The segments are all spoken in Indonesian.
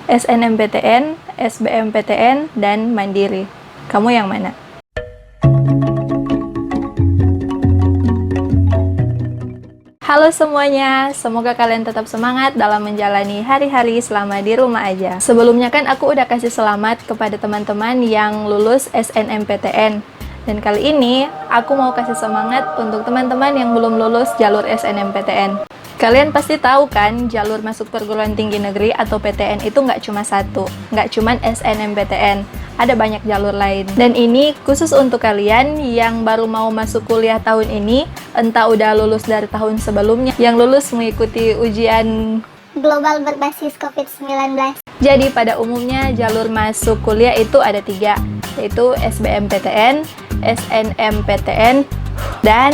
SNMPTN, SBMPTN, dan Mandiri. Kamu yang mana? Halo semuanya, semoga kalian tetap semangat dalam menjalani hari-hari selama di rumah aja. Sebelumnya kan aku udah kasih selamat kepada teman-teman yang lulus SNMPTN. Dan kali ini aku mau kasih semangat untuk teman-teman yang belum lulus jalur SNMPTN. Kalian pasti tahu kan, jalur masuk perguruan tinggi negeri atau PTN itu nggak cuma satu, nggak cuma SNMPTN, ada banyak jalur lain. Dan ini khusus untuk kalian yang baru mau masuk kuliah tahun ini, entah udah lulus dari tahun sebelumnya, yang lulus mengikuti ujian global berbasis COVID-19. Jadi pada umumnya jalur masuk kuliah itu ada 3, yaitu SBMPTN, SNMPTN, dan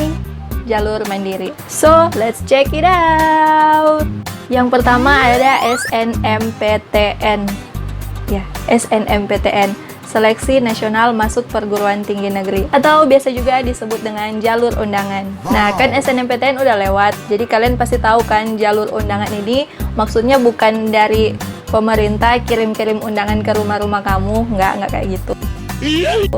jalur mandiri. So, let's check it out. Yang pertama ada SNMPTN. Ya, SNMPTN, Seleksi Nasional Masuk Perguruan Tinggi Negeri, atau biasa juga disebut dengan jalur undangan. Nah, kan SNMPTN udah lewat, jadi kalian pasti tahu kan jalur undangan ini maksudnya bukan dari pemerintah kirim-kirim undangan ke rumah-rumah kamu, nggak kayak gitu.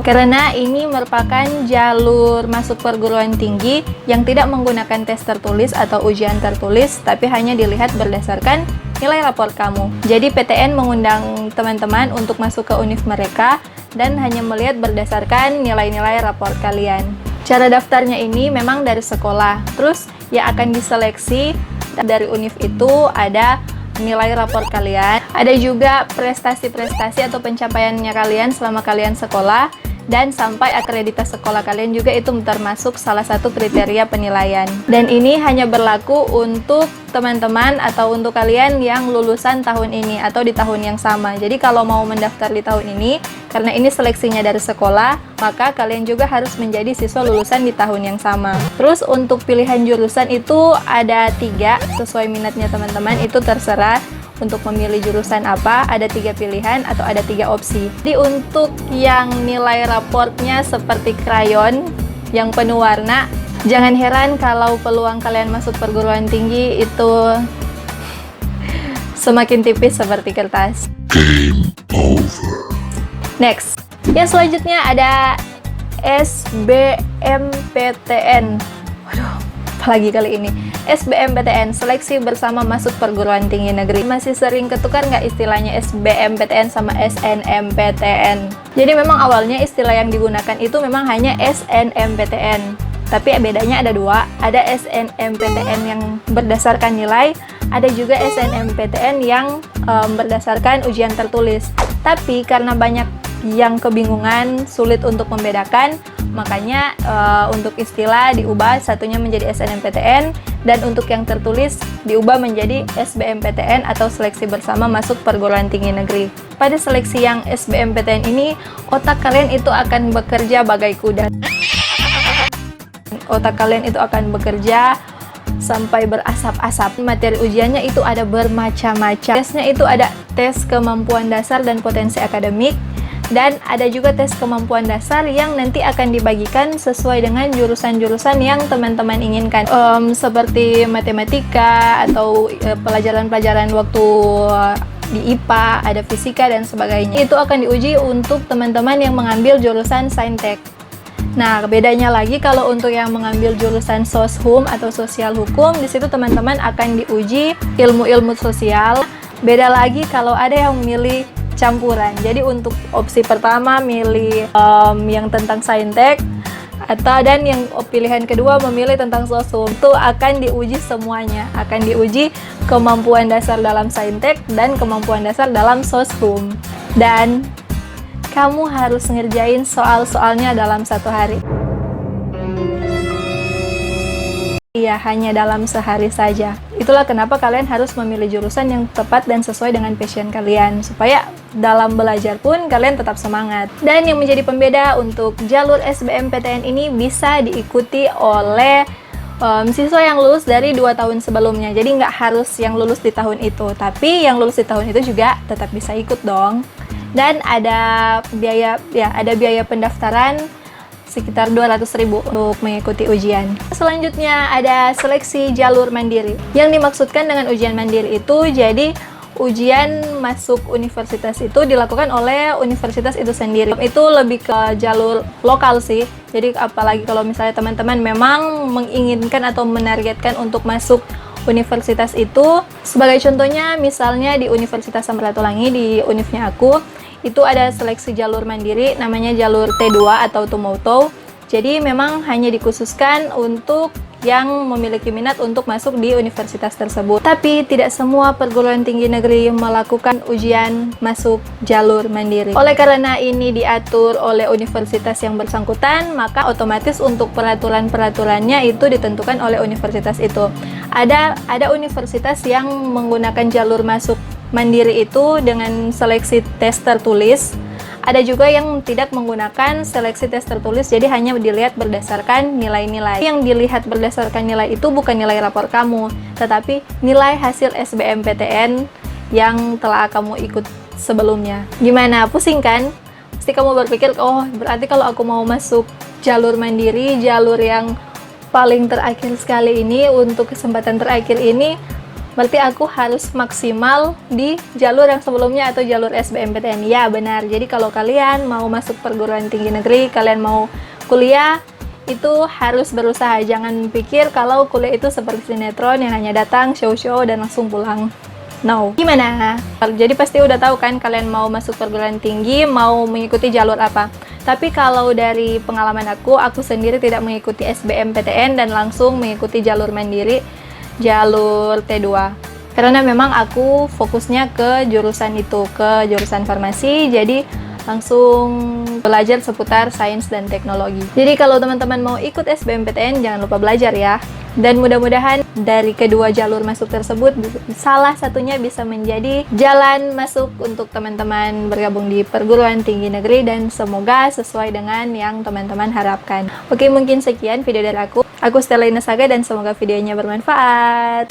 Karena ini merupakan jalur masuk perguruan tinggi yang tidak menggunakan tes tertulis atau ujian tertulis, tapi hanya dilihat berdasarkan nilai rapor kamu. Jadi PTN mengundang teman-teman untuk masuk ke univ mereka dan hanya melihat berdasarkan nilai-nilai rapor kalian. Cara daftarnya ini memang dari sekolah, terus ya akan diseleksi dari univ itu ada nilai rapor kalian, ada juga prestasi-prestasi atau pencapaiannya kalian selama kalian sekolah, dan sampai akreditas sekolah kalian juga itu termasuk salah satu kriteria penilaian. Dan ini hanya berlaku untuk teman-teman atau untuk kalian yang lulusan tahun ini atau di tahun yang sama. Jadi kalau mau mendaftar di tahun ini, karena ini seleksinya dari sekolah, maka kalian juga harus menjadi siswa lulusan di tahun yang sama. Terus untuk pilihan jurusan itu ada 3, sesuai minatnya teman-teman, itu terserah. Untuk memilih jurusan apa, ada 3 pilihan atau ada 3 opsi. Jadi untuk yang nilai raportnya seperti krayon yang penuh warna, jangan heran kalau peluang kalian masuk perguruan tinggi itu semakin tipis seperti kertas. Game over. Next, yang selanjutnya ada SBMPTN. Waduh, apalagi kali ini. SBMPTN, Seleksi Bersama Masuk Perguruan Tinggi Negeri. Masih sering ketukar nggak istilahnya SBMPTN sama SNMPTN? Jadi memang awalnya istilah yang digunakan itu memang hanya SNMPTN. Tapi bedanya ada 2, ada SNMPTN yang berdasarkan nilai, ada juga SNMPTN yang berdasarkan ujian tertulis. Tapi karena banyak yang kebingungan, sulit untuk membedakan, makanya untuk istilah diubah, satunya menjadi SNMPTN, dan untuk yang tertulis diubah menjadi SBMPTN atau Seleksi Bersama Masuk Perguruan Tinggi Negeri. Pada seleksi yang SBMPTN ini, otak kalian itu akan bekerja bagai kuda. Otak kalian itu akan bekerja sampai berasap-asap. Materi ujiannya itu ada bermacam-macam. Tesnya itu ada tes kemampuan dasar dan potensi akademik, dan ada juga tes kemampuan dasar yang nanti akan dibagikan sesuai dengan jurusan-jurusan yang teman-teman inginkan, seperti matematika atau pelajaran-pelajaran waktu di IPA, ada fisika dan sebagainya. Itu akan diuji untuk teman-teman yang mengambil jurusan Saintek. Nah, bedanya lagi kalau untuk yang mengambil jurusan Soshum atau Sosial Hukum, di situ teman-teman akan diuji ilmu-ilmu sosial. Beda lagi kalau ada yang memilih campuran. Jadi untuk opsi pertama milih yang tentang Saintek, dan yang pilihan kedua memilih tentang Soshum. Itu akan diuji semuanya, akan diuji kemampuan dasar dalam Saintek dan kemampuan dasar dalam Soshum. Dan kamu harus ngerjain soal-soalnya dalam 1 hari. Iya, hanya dalam sehari saja. Itulah kenapa kalian harus memilih jurusan yang tepat dan sesuai dengan passion kalian, supaya dalam belajar pun kalian tetap semangat. Dan yang menjadi pembeda untuk jalur SBMPTN ini bisa diikuti oleh siswa yang lulus dari 2 tahun sebelumnya. Jadi nggak harus yang lulus di tahun itu, tapi yang lulus di tahun itu juga tetap bisa ikut dong. Dan ada biaya pendaftaran sekitar 200.000 untuk mengikuti ujian. Selanjutnya ada seleksi jalur mandiri. Yang dimaksudkan dengan ujian mandiri itu jadi ujian masuk universitas itu dilakukan oleh universitas itu sendiri. Itu lebih ke jalur lokal sih. Jadi apalagi kalau misalnya teman-teman memang menginginkan atau menargetkan untuk masuk universitas itu, sebagai contohnya misalnya di Universitas Samratulangi, di univnya aku, itu ada seleksi jalur mandiri namanya jalur T2 atau Tumauto. Jadi memang hanya dikhususkan untuk yang memiliki minat untuk masuk di universitas tersebut. Tapi tidak semua perguruan tinggi negeri melakukan ujian masuk jalur mandiri. Oleh karena ini diatur oleh universitas yang bersangkutan, maka otomatis untuk peraturan-peraturannya itu ditentukan oleh universitas itu. Ada universitas yang menggunakan jalur masuk mandiri itu dengan seleksi tes tertulis. Ada juga yang tidak menggunakan seleksi tes tertulis, jadi hanya dilihat berdasarkan nilai-nilai. Yang dilihat berdasarkan nilai itu bukan nilai rapor kamu, tetapi nilai hasil SBMPTN yang telah kamu ikut sebelumnya. Gimana? Pusing kan? Pasti kamu berpikir, oh berarti kalau aku mau masuk jalur mandiri, jalur yang paling terakhir sekali ini, untuk kesempatan terakhir ini, berarti aku harus maksimal di jalur yang sebelumnya atau jalur SBMPTN. Ya benar, jadi kalau kalian mau masuk perguruan tinggi negeri, kalian mau kuliah, itu harus berusaha. Jangan pikir kalau kuliah itu seperti sinetron yang hanya datang, show-show, dan langsung pulang. No. Gimana? Jadi pasti udah tahu kan kalian mau masuk perguruan tinggi, mau mengikuti jalur apa. Tapi kalau dari pengalaman aku sendiri tidak mengikuti SBMPTN dan langsung mengikuti jalur mandiri, jalur T2, karena memang aku fokusnya ke jurusan itu, ke jurusan farmasi, jadi langsung belajar seputar sains dan teknologi. Jadi kalau teman-teman mau ikut SBMPTN, jangan lupa belajar ya. Dan mudah-mudahan dari kedua jalur masuk tersebut, salah satunya bisa menjadi jalan masuk untuk teman-teman bergabung di perguruan tinggi negeri, dan semoga sesuai dengan yang teman-teman harapkan. Oke, mungkin sekian video dari aku. Aku Stella Inasaga, dan semoga videonya bermanfaat.